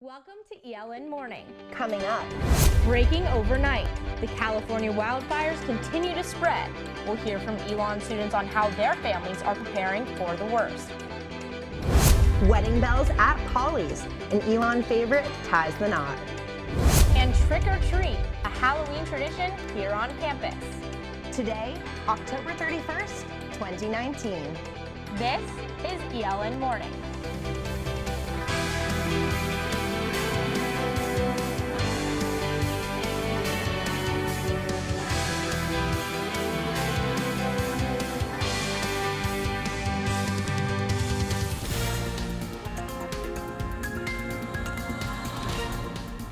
Welcome to ELN Morning. Coming up. Breaking overnight. The California wildfires continue to spread. We'll hear from Elon students on how their families are preparing for the worst. Wedding bells at PAULIE'S. An Elon favorite ties the knot. And trick or treat, a Halloween tradition here on campus. Today, October 31st, 2019. This is ELN Morning.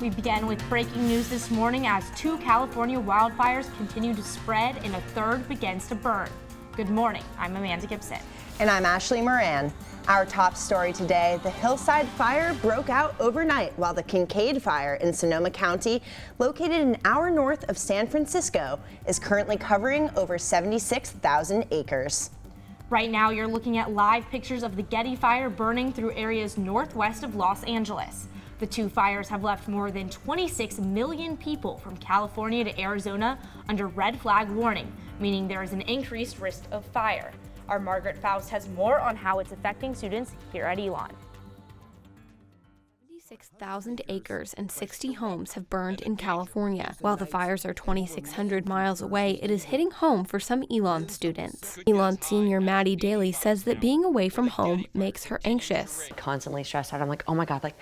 We begin with breaking news this morning as 2 California wildfires continue to spread and a third begins to burn. Good morning, I'm Amanda Gibson. And I'm Ashley Moran. Our top story today, the Hillside Fire broke out overnight while the Kincaid Fire in Sonoma County, located an hour north of San Francisco, is currently covering over 76,000 acres. Right now, you're looking at live pictures of the Getty Fire burning through areas northwest of Los Angeles. The 2 fires have left more than 26 million people from California to Arizona under red flag warning, meaning there is an increased risk of fire. Our Margaret Faust has more on how it's affecting students here at Elon. 76,000 acres and 60 homes have burned in California. While the fires are 2,600 miles away, it is hitting home for some Elon students. Elon senior Maddie Daly says that being away from home makes her anxious. Constantly stressed out. I'm like, oh my God, like,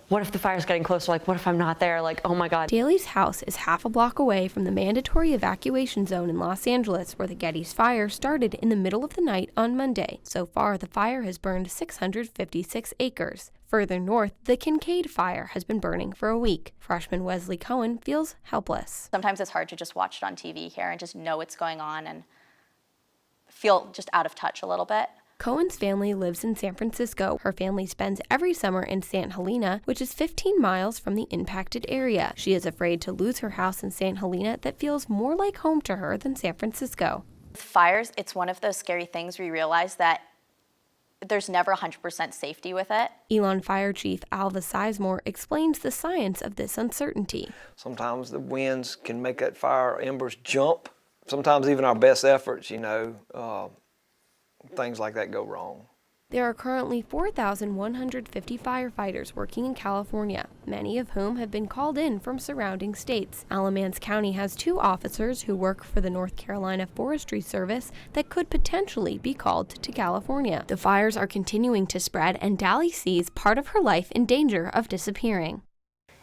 what if the fire's getting closer? Like, what if I'm not there? Like, oh my God. Daly's house is half a block away from the mandatory evacuation zone in Los Angeles, where the Getty's fire started in the middle of the night on Monday. So far, the fire has burned 656 acres. Further north, the Kincaid Fire has been burning for a week. Freshman Wesley Cohen feels helpless. Sometimes it's hard to just watch it on TV here and just know what's going on and feel just out of touch a little bit. Cohen's family lives in San Francisco. Her family spends every summer in St. Helena, which is 15 miles from the impacted area. She is afraid to lose her house in St. Helena that feels more like home to her than San Francisco. With fires, it's one of those scary things where you realize that there's never 100% safety with it. Elon Fire Chief ALVA SIZEMORE explains the science of this uncertainty. Sometimes the winds can make that fire embers jump. Sometimes even our best efforts, things like that go wrong. There are currently 4,150 firefighters working in California, many of whom have been called in from surrounding states. Alamance County has 2 officers who work for the North Carolina Forestry Service that could potentially be called to California. The fires are continuing to spread, and Daly sees part of her life in danger of disappearing.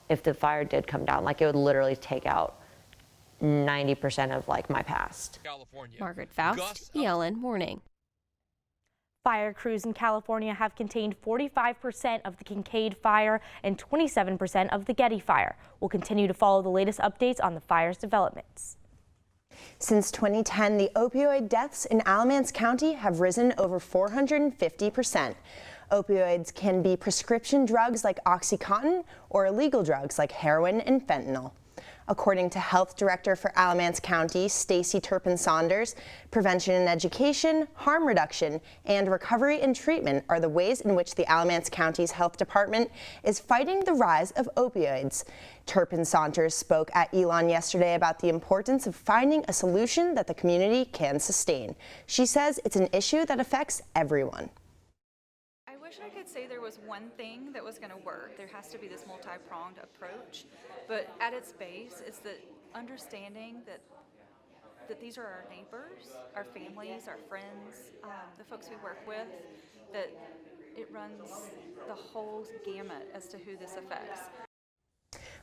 If the fire did come down, like, it would literally take out 90% of like my past. Margaret Faust, ELN Morning. Fire crews in California have contained 45% of the Kincaid Fire and 27% of the Getty Fire. We'll continue to follow the latest updates on the fire's developments. Since 2010, the opioid deaths in Alamance County have risen over 450%. Opioids can be prescription drugs like OxyContin or illegal drugs like heroin and fentanyl. According to Health Director for Alamance County, Stacy Turpin-Saunders, prevention and education, harm reduction, and recovery and treatment are the ways in which the Alamance County's Health Department is fighting the rise of opioids. Turpin-Saunders spoke at Elon yesterday about the importance of finding a solution that the community can sustain. She says it's an issue that affects everyone. I wish I could say there was one thing that was going to work. There has to be this multi-pronged approach, but at its base, it's the understanding that these are our neighbors, our families, our friends, the folks we work with, that it runs the whole gamut as to who this affects.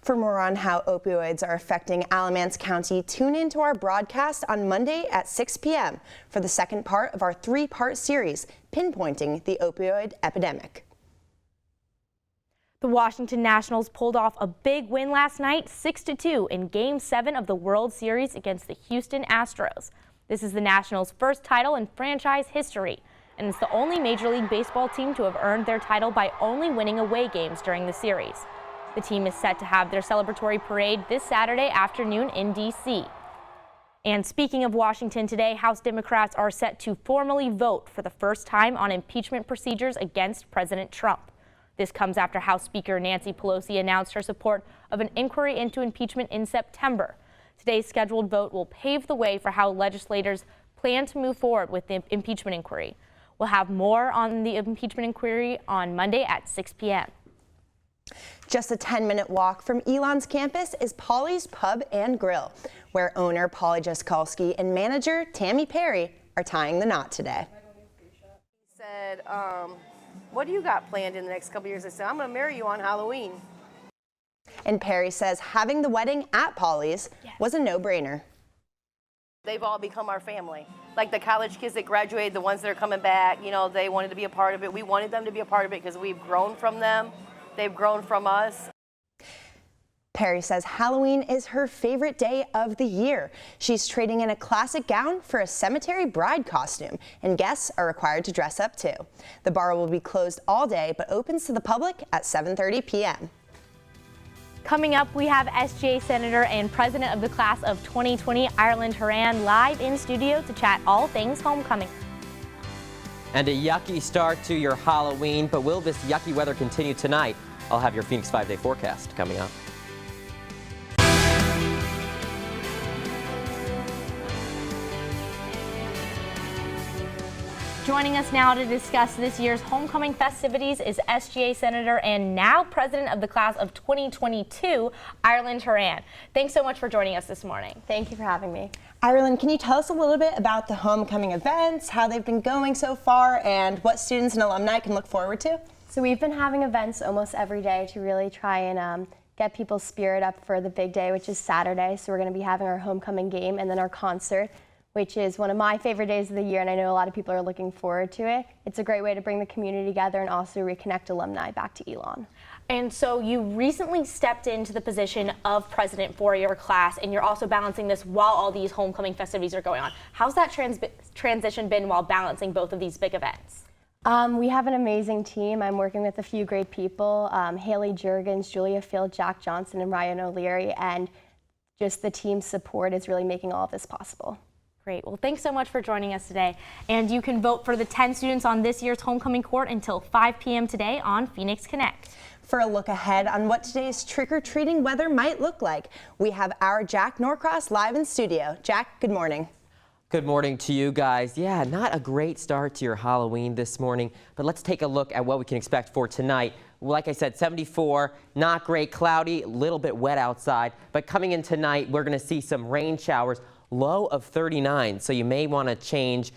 For more on how opioids are affecting Alamance County, tune into our broadcast on Monday at 6 p.m. for the second part of our 3-part series, pinpointing the opioid epidemic. The Washington Nationals pulled off a big win last night, 6-2 in Game 7 of the World Series against the Houston Astros. This is the Nationals' first title in franchise history, and it's the only Major League Baseball team to have earned their title by only winning away games during the series. The team is set to have their celebratory parade this Saturday afternoon in D.C. And speaking of Washington today, House Democrats are set to formally vote for the first time on impeachment procedures against President Trump. This comes after House Speaker Nancy Pelosi announced her support of an inquiry into impeachment in September. Today's scheduled vote will pave the way for how legislators plan to move forward with the impeachment inquiry. We'll have more on the impeachment inquiry on Monday at 6 p.m. Just a 10-minute walk from Elon's campus is PAULIE'S Pub and Grill, where owner Paulie Jaskolski and manager Tammy Perry are tying the knot today. He said, what do you got planned in the next couple years? I said, I'm going to marry you on Halloween. And Perry says having the wedding at PAULIE'S was a no-brainer. They've all become our family. Like the college kids that graduated, the ones that are coming back, you know, they wanted to be a part of it. We wanted them to be a part of it because we've grown from them. They've grown from us. Perry says Halloween is her favorite day of the year. She's trading in a classic gown for a cemetery bride costume, and guests are required to dress up too. The bar will be closed all day, but opens to the public at 7:30 p.m. Coming up, we have SGA Senator and President of the Class of 2020, Ireland Moran, live in studio to chat all things homecoming. And a yucky start to your Halloween, but will this yucky weather continue tonight? I'll have your Phoenix 5-day forecast coming up. Joining us now to discuss this year's homecoming festivities is SGA Senator and now President of the Class of 2022, Ireland Moran. Thanks so much for joining us this morning. Thank you for having me. Ireland, can you tell us a little bit about the homecoming events, how they've been going so far, and what students and alumni can look forward to? So we've been having events almost every day to really try and get people's spirit up for the big day, which is Saturday. So we're going to be having our homecoming game and then our concert, which is one of my favorite days of the year, and I know a lot of people are looking forward to it. It's a great way to bring the community together and also reconnect alumni back to Elon. And so you recently stepped into the position of president for your class, and you're also balancing this while all these homecoming festivities are going on. How's that transition been while balancing both of these big events? We have an amazing team. I'm working with a few great people, Haley Juergens, Julia Field, Jack Johnson, and Ryan O'Leary, and just the team support is really making all of this possible. Great. Well, thanks so much for joining us today. And you can vote for the 10 students on this year's homecoming court until 5 p.m. today on Phoenix Connect. For a look ahead on what today's trick-or-treating weather might look like, we have our Jack Norcross live in studio. Jack, good morning. Good morning to you guys. Yeah, not a great start to your Halloween this morning, but let's take a look at what we can expect for tonight. Like I said, 74, not great, cloudy, a little bit wet outside, but coming in tonight, we're going to see some rain showers. Low of 39, so you may want to change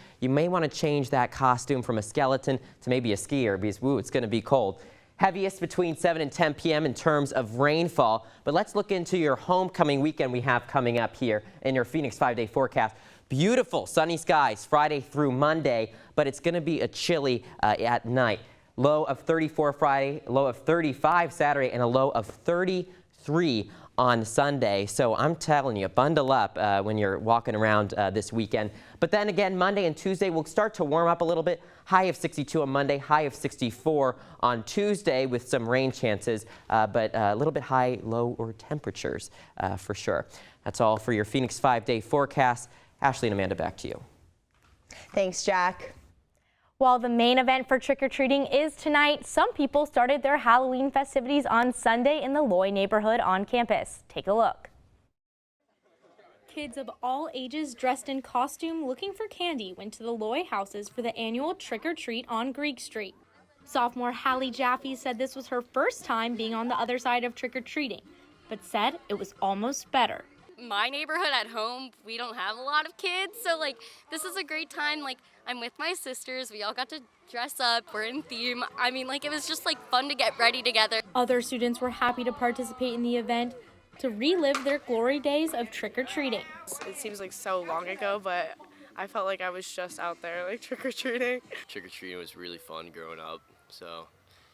that costume from a skeleton to maybe a skier because it's going to be cold. Heaviest between 7 and 10 p.m. in terms of rainfall, but let's look into your homecoming weekend we have coming up here in your Phoenix 5-day forecast. Beautiful sunny skies Friday through Monday, but it's going to be a chilly at night. Low of 34 Friday, low of 35 Saturday, and a low of 33 on Sunday. So I'm telling you, bundle up when you're walking around this weekend. But then again, Monday and Tuesday will start to warm up a little bit. High of 62 on Monday, high of 64 on Tuesday with some rain chances, but a little bit high, lower temperatures for sure. That's all for your Phoenix 5-day forecast. Ashley and Amanda, back to you. Thanks, Jack. While the main event for trick-or-treating is tonight, some people started their Halloween festivities on Sunday in the Loy neighborhood on campus. Take a look. Kids of all ages dressed in costume looking for candy went to the Loy houses for the annual trick-or-treat on Greek Street. Sophomore Hallie JAFFE said this was her first time being on the other side of trick-or-treating, but said it was almost better. My neighborhood at home, we don't have a lot of kids, so this is a great time. I'm with my sisters, we all got to dress up, we're in theme. I mean, it was just fun to get ready together. Other students were happy to participate in the event to relive their glory days of trick-or-treating. It seems so long ago, but I felt like I was just out there trick-or-treating. Trick-or-treating was really fun growing up, so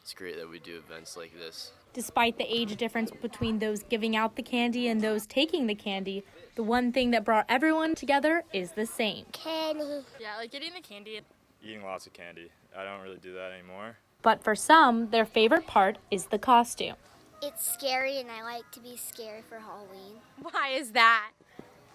it's great that we do events like this. Despite the age difference between those giving out the candy and those taking the candy, the one thing that brought everyone together is the same. Candy. Yeah, getting the candy. Eating lots of candy. I don't really do that anymore. But for some, their favorite part is the costume. It's scary and I like to be scary for Halloween. Why is that?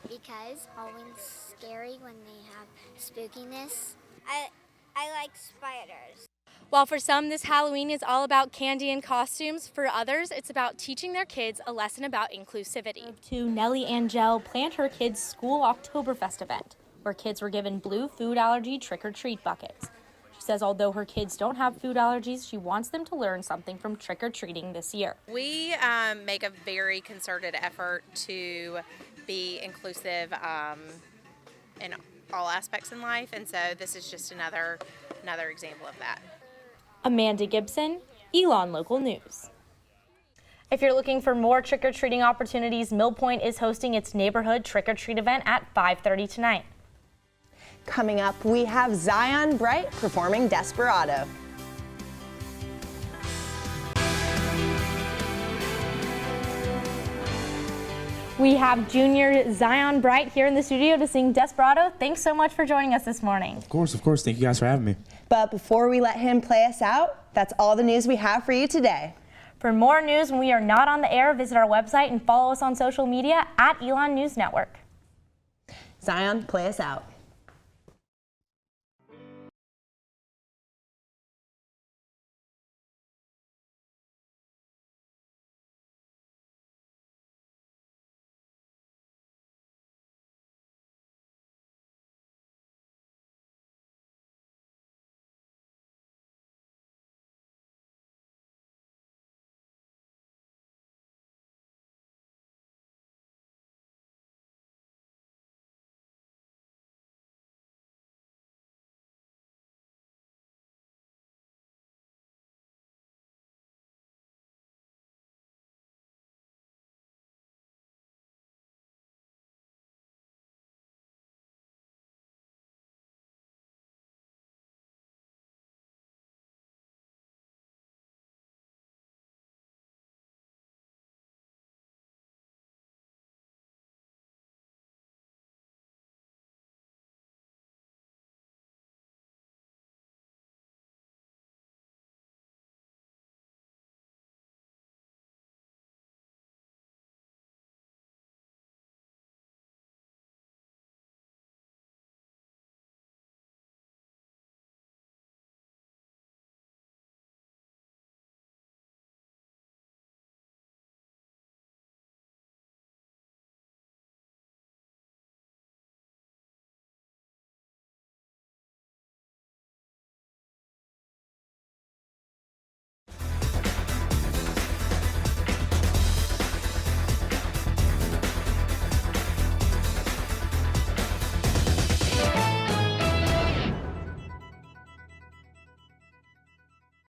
Because Halloween's scary when they have spookiness. I like spiders. While for some this Halloween is all about candy and costumes, for others it's about teaching their kids a lesson about inclusivity. Nellie Angel planned her kids' school Oktoberfest event, where kids were given blue food allergy trick-or-treat buckets. She says although her kids don't have food allergies, she wants them to learn something from trick-or-treating this year. We make a very concerted effort to be inclusive in all aspects in life, and so this is just another example of that. Amanda Gibson, Elon Local News. If you're looking for more trick-or-treating opportunities, Mill Point is hosting its neighborhood trick-or-treat event at 5:30 tonight. Coming up, we have Zion Bright performing Desperado. We have junior Zion Bright here in the studio to sing Desperado. Thanks so much for joining us this morning. Of course. Thank you guys for having me. But before we let him play us out, that's all the news we have for you today. For more news when we are not on the air, visit our website and follow us on social media at Elon News Network. Zion, play us out.